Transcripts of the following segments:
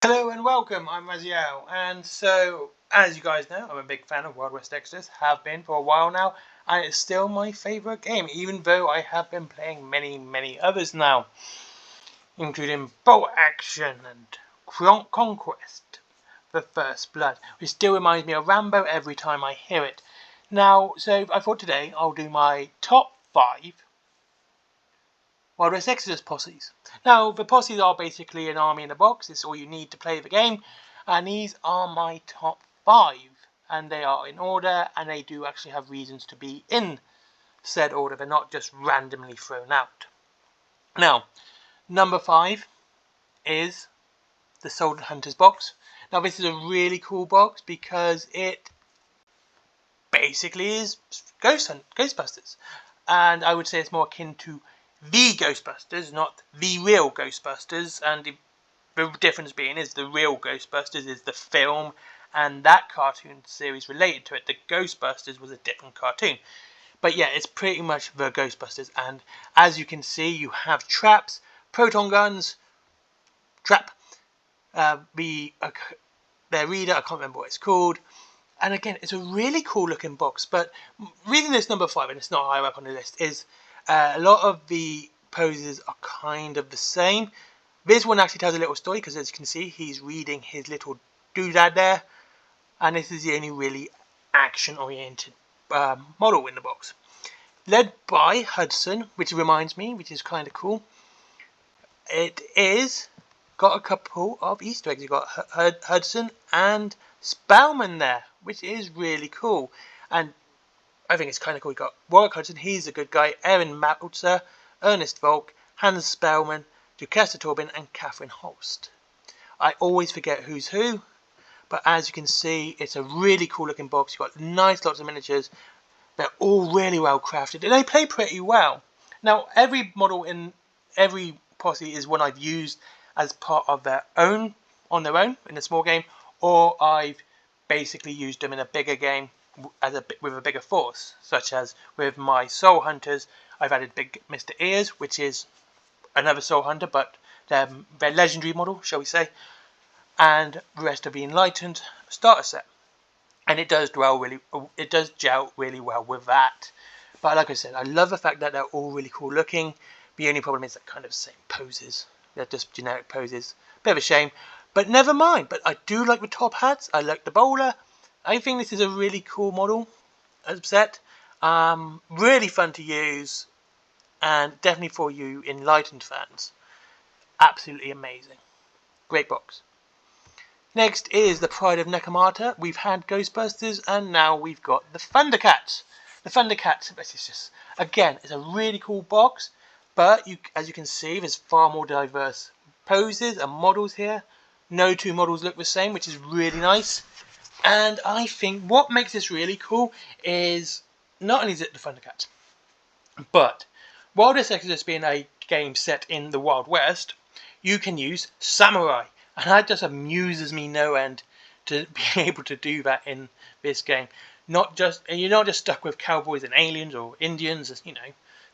Hello and welcome, I'm Raziel, and so, as you guys know, I'm a big fan of Wild West Exodus, have been for a while now, and it's still my favourite game, even though I have been playing many others now, including Bolt Action and Conquest, The First Blood, which still reminds me of Rambo every time I hear it. Now, so I thought today I'll do my top 5 Wild West Exodus posses. Now, the posses are basically an army in a box. It's all you need to play the game. And these are my top 5. And they are in order, and they do actually have reasons to be in said order. They're not just randomly thrown out. Now, number 5 is the Soul Hunters box. Now, this is a really cool box because it basically is Ghostbusters. And I would say it's more akin to the Ghostbusters, not the real Ghostbusters. And the difference being is the real Ghostbusters is the film and that cartoon series related to it. The Ghostbusters was a different cartoon. But yeah, it's pretty much the Ghostbusters. And as you can see, you have traps, proton guns, trap, their reader, I can't remember what it's called. And again, it's a really cool looking box. But reading this number 5, and it's not higher up on the list, is a lot of the poses are kind of the same. This one actually tells a little story because, as you can see, he's reading his little doodad there. And this is the only really action-oriented model in the box. Led by Hudson, which reminds me, which is kind of cool. It is got a couple of Easter eggs. You've got Hudson and Spellman there, which is really cool. And I think it's kind of cool. You've got Warwick Hudson, he's a good guy. Aaron Maltzer, Ernest Volk, Hans Spellman, Ducasta Torbin, and Catherine Holst. I always forget who's who, but as you can see, it's a really cool looking box. You've got nice lots of miniatures. They're all really well crafted, and they play pretty well. Now, every model in every posse is one I've used as part of their own, on their own, in a small game, or I've basically used them in a bigger game with a bigger force, such as with my Soul Hunters. I've added Big Mr. Ears, which is another Soul Hunter, but their legendary model, shall we say, and the rest of the Enlightened starter set. And it does gel really well with that. But like I said, I love the fact that they're all really cool looking. The only problem is they're kind of the same poses. They're just generic poses. Bit of a shame. But never mind. But I do like the top hats. I like the bowler. I think this is a really cool model set. Really fun to use. And definitely for you Enlightened fans. Absolutely amazing. Great box. Next is the Pride of Nekomata. We've had Ghostbusters, and now we've got the Thundercats. The Thundercats, this is just, again, it's a really cool box, but as you can see, there's far more diverse poses and models here. No two models look the same, which is really nice. And I think what makes this really cool is not only is it the Thundercats, but Wild West Exodus being a game set in the Wild West, you can use samurai. And that just amuses me no end to be able to do that in this game. You're not just stuck with cowboys and aliens or Indians,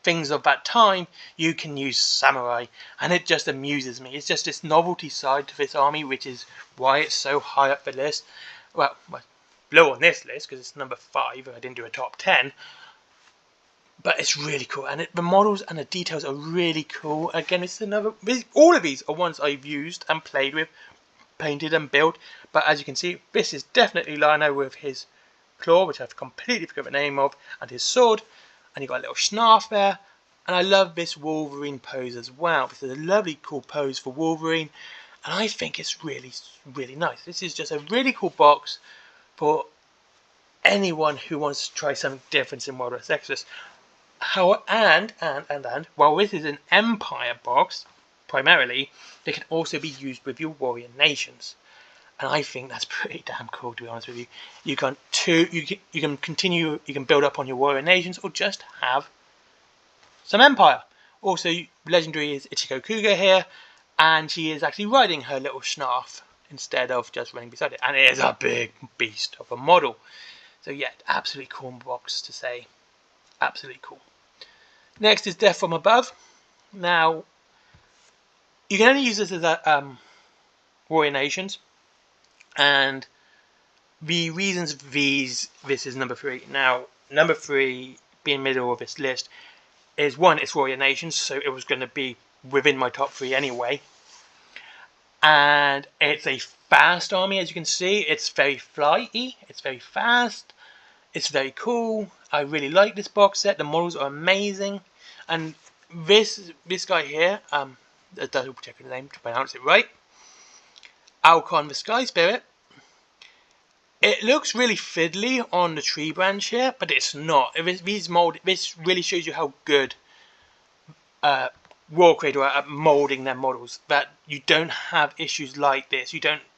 things of that time. You can use samurai, and it just amuses me. It's just this novelty side to this army, which is why it's so high up the list. Well, low on this list because it's number 5. I didn't do a top 10. But it's really cool, and the models and the details are really cool. Again, all of these are ones I've used and played with, painted and built. But as you can see, this is definitely Lino with his claw, which I've completely forgot the name of, and his sword. And you've got a little snarf there. And I love this Wolverine pose as well. This is a lovely, cool pose for Wolverine. And I think it's really, really nice. This is just a really cool box for anyone who wants to try something different in Wild West Exodus. While this is an Empire box, primarily, they can also be used with your warrior nations. And I think that's pretty damn cool, to be honest with you. You can build up on your warrior nations, or just have some Empire. Also, legendary is Ichiko Kuga here, and she is actually riding her little snarf instead of just running beside it. And it is a big beast of a model. So yeah, absolutely cool box to say. Absolutely cool. Next is Death from Above. Now, you can only use this as a Warrior Nations, and the reasons this is number 3. Now, number 3 being middle of this list is, one, it's Warrior Nations, so it was going to be within my top 3 anyway. And it's a fast army, as you can see. It's very flighty, it's very fast, it's very cool. I really like this box set. The models are amazing. And this guy here, double check the name to pronounce it right, Alcon the Sky Spirit. It looks really fiddly on the tree branch here, but it's not. This really shows you how good Warcradle are at moulding their models. That you don't have issues like this.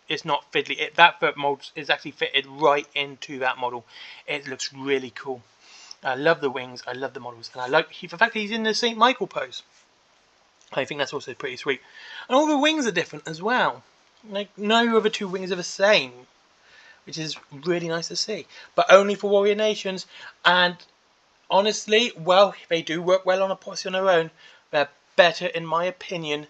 It's not fiddly. That foot mold is actually fitted right into that model. It looks really cool. I love the wings. I love the models, and I like the fact that he's in the St. Michael pose. I think that's also pretty sweet. And all the wings are different as well. Like, no other 2 wings are the same, which is really nice to see. But only for Warrior Nations. And honestly, well, they do work well on a posse on their own. They're better, in my opinion,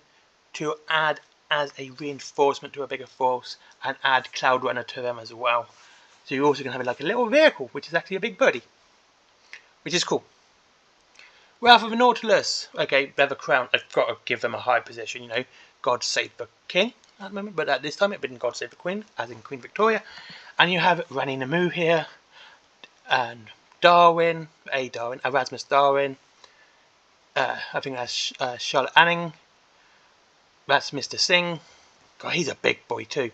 to add as a reinforcement to a bigger force and add Cloud Runner to them as well. So you're also going to have like a little vehicle, which is actually a big buddy, which is cool. Wrath of the Nautilus. Okay, they're the crown. I've got to give them a high position, you know. God save the king at the moment, but at this time it's been God save the queen, as in Queen Victoria. And you have Rani Namu here, and Erasmus Darwin. I think that's Charlotte Anning. That's Mr. Singh. God, he's a big boy too.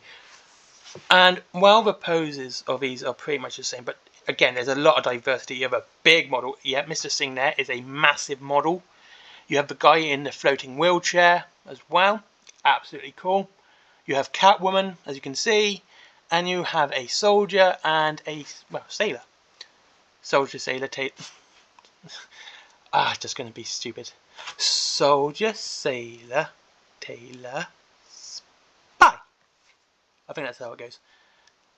And while the poses of these are pretty much the same, but again, there's a lot of diversity. You have a big model. Yeah, Mr. Singh there is a massive model. You have the guy in the floating wheelchair as well. Absolutely cool. You have Catwoman, as you can see. And you have a soldier and a, well, sailor. Soldier, sailor, just going to be stupid. Soldier, sailor, tailor, spy. I think that's how it goes.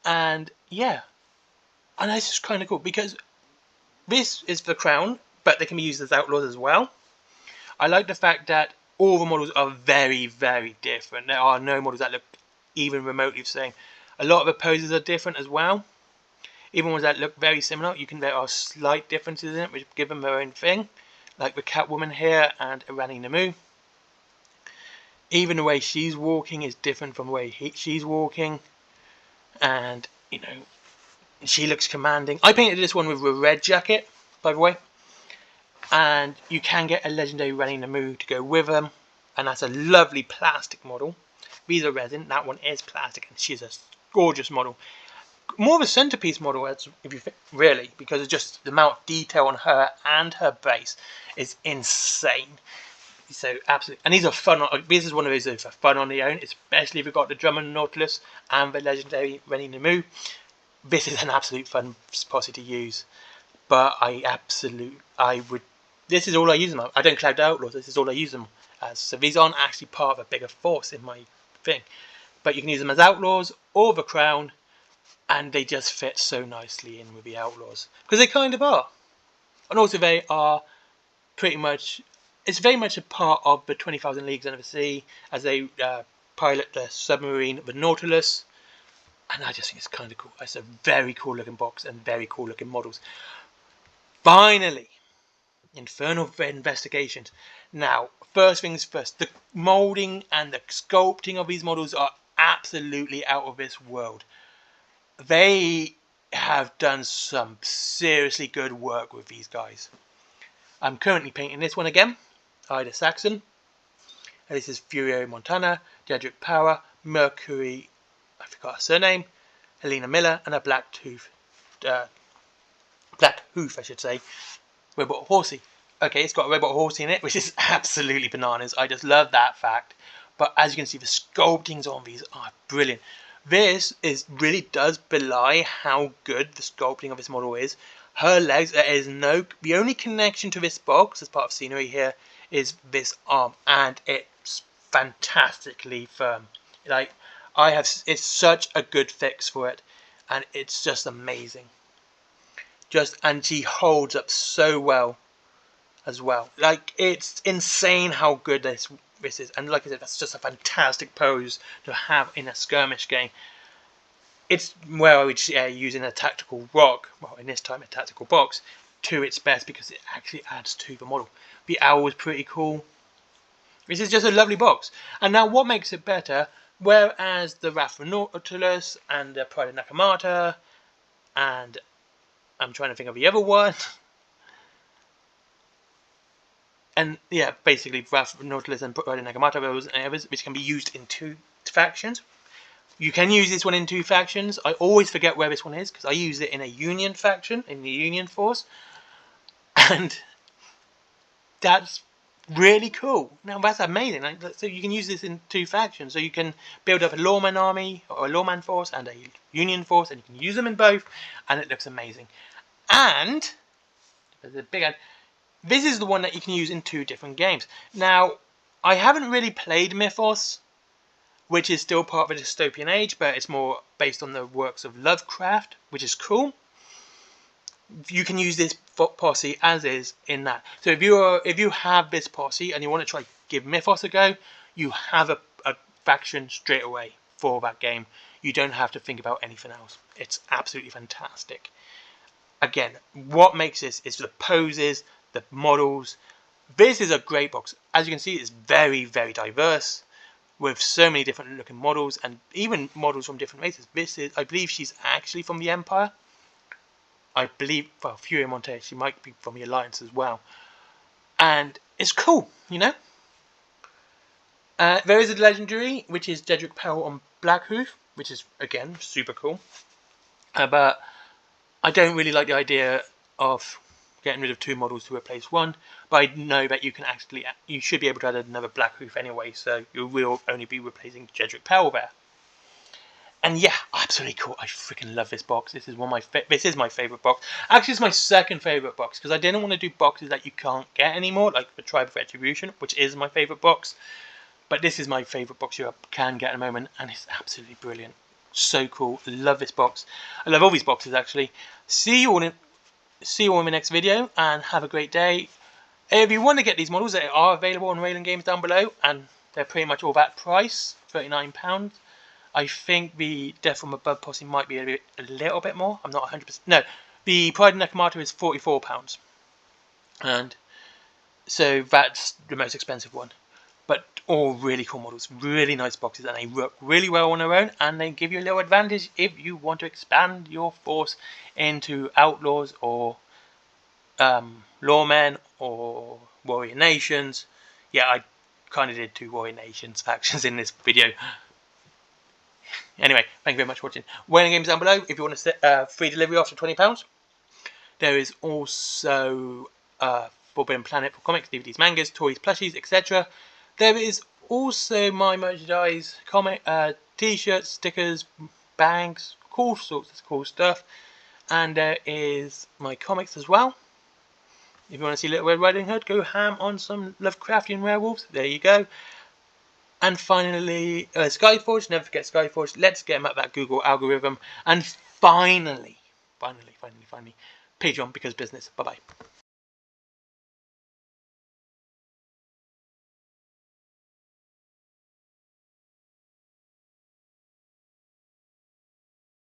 And yeah, and that's just kind of cool because this is the crown, but they can be used as outlaws as well. I like the fact that all the models are very, very different. There are no models that look even remotely the same. A lot of the poses are different as well. Even ones that look very similar, there are slight differences in it, which give them their own thing. Like the Catwoman here and Rani Namu. Even the way she's walking is different from the way she's walking. And, you know, she looks commanding. I painted this one with a red jacket, by the way. And you can get a legendary Rani Namu to go with them. And that's a lovely plastic model. These are resin. That one is plastic. And she's a gorgeous model. More of a centerpiece model, if you think, really, because it's just the amount of detail on her and her base is insane. So absolutely, and these are fun. This is one of those that are fun on their own, especially if you've got the Drummond Nautilus and the legendary Rani Namu. This is an absolute fun posse to use. But this is all I use them on. I don't cloud outlaws. This is all I use them as. So these aren't actually part of a bigger force in my thing. But you can use them as outlaws or the crown. And they just fit so nicely in with the outlaws. Because they kind of are. And also they are pretty much, it's very much a part of the 20,000 Leagues Under the Sea as they pilot the submarine, the Nautilus. And I just think it's kind of cool. It's a very cool looking box and very cool looking models. Finally, Infernal Investigations. Now, first things first, the moulding and the sculpting of these models are absolutely out of this world. They have done some seriously good work with these guys. I'm currently painting this one again. Ida Saxon. And this is Furio Montana, Jedrick Power, Mercury, I forgot her surname, Helena Miller, and a Black Hoof, I should say, Robot Horsey. Okay, it's got a Robot Horsey in it, which is absolutely bananas. I just love that fact. But as you can see, the sculptings on these are brilliant. This really does belie how good the sculpting of this model is. Her legs, the only connection to this box as part of scenery here is this arm, and it's fantastically firm. Like, it's such a good fix for it, and it's just amazing. And she holds up so well as well. Like, it's insane how good this this is. And like I said, that's just a fantastic pose to have in a skirmish game. It's where I would using a tactical rock, well in this time a tactical box, to its best because it actually adds to the model. The owl was pretty cool. This is just a lovely box. And now what makes it better, whereas the Wrath of Atilus and the Pride of Nakamata, and I'm trying to think of the other one, and yeah, basically Wrath of Nautilus and Pride of Nakamata, which can be used in 2 factions. You can use this one in 2 factions. I always forget where this one is because I use it in a Union faction, in the Union force. And that's really cool. Now that's amazing. So you can use this in 2 factions. So you can build up a lawman army or a lawman force and a Union force, and you can use them in both, and it looks amazing. And there's a big ad. This is the one that you can use in 2 different games. Now I haven't really played Mythos, which is still part of the dystopian age, but it's more based on the works of Lovecraft, which is cool. You can use this posse as is in that. So if you have this posse and you want to try give Mythos a go, you have a faction straight away for that game. You don't have to think about anything else. It's absolutely fantastic. Again, what makes this is the poses, the models. This is a great box. As you can see, it's very, very diverse, with so many different looking models, and even models from different races. This is, I believe she's actually from the Empire. I believe, well, Fury Monte, she might be from the Alliance as well. And it's cool, you know. There is a legendary, which is Dedrick Powell on Blackhoof, which is, again, super cool. But I don't really like the idea of getting rid of 2 models to replace 1, but I know that you should be able to add another Blackhoof anyway, so you will only be replacing Jedrick Powell there. And yeah, absolutely cool. I freaking love this box. This is this is my favourite box. Actually, it's my second favourite box because I didn't want to do boxes that you can't get anymore, like the Tribe of Retribution, which is my favourite box. But this is my favourite box you can get at the moment, and it's absolutely brilliant. So cool. Love this box. I love all these boxes actually. See you all in the next video, and have a great day. If you want to get these models, they are available on Raylan Games down below, and they're pretty much all that price, £39. I think the Death from Above posse might be a little bit more. I'm not 100%. No, the Pride of Nakamata is £44, and so that's the most expensive one. But all really cool models, really nice boxes, and they work really well on their own, and they give you a little advantage if you want to expand your force into Outlaws or Lawmen or Warrior Nations. Yeah, I kind of did 2 Warrior Nations factions in this video. Anyway, thank you very much for watching. Raylan Games down below if you want to set free delivery after £20. There is also Forbidden Planet for comics, DVDs, mangas, toys, plushies, etc. There is also my merchandise, t-shirts, stickers, bags, all sorts of cool stuff. And there is my comics as well. If you want to see Little Red Riding Hood, go ham on some Lovecraftian werewolves. There you go. And finally, Skyforge. Never forget Skyforge. Let's get them at that Google algorithm. And finally, Patreon, because business. Bye-bye.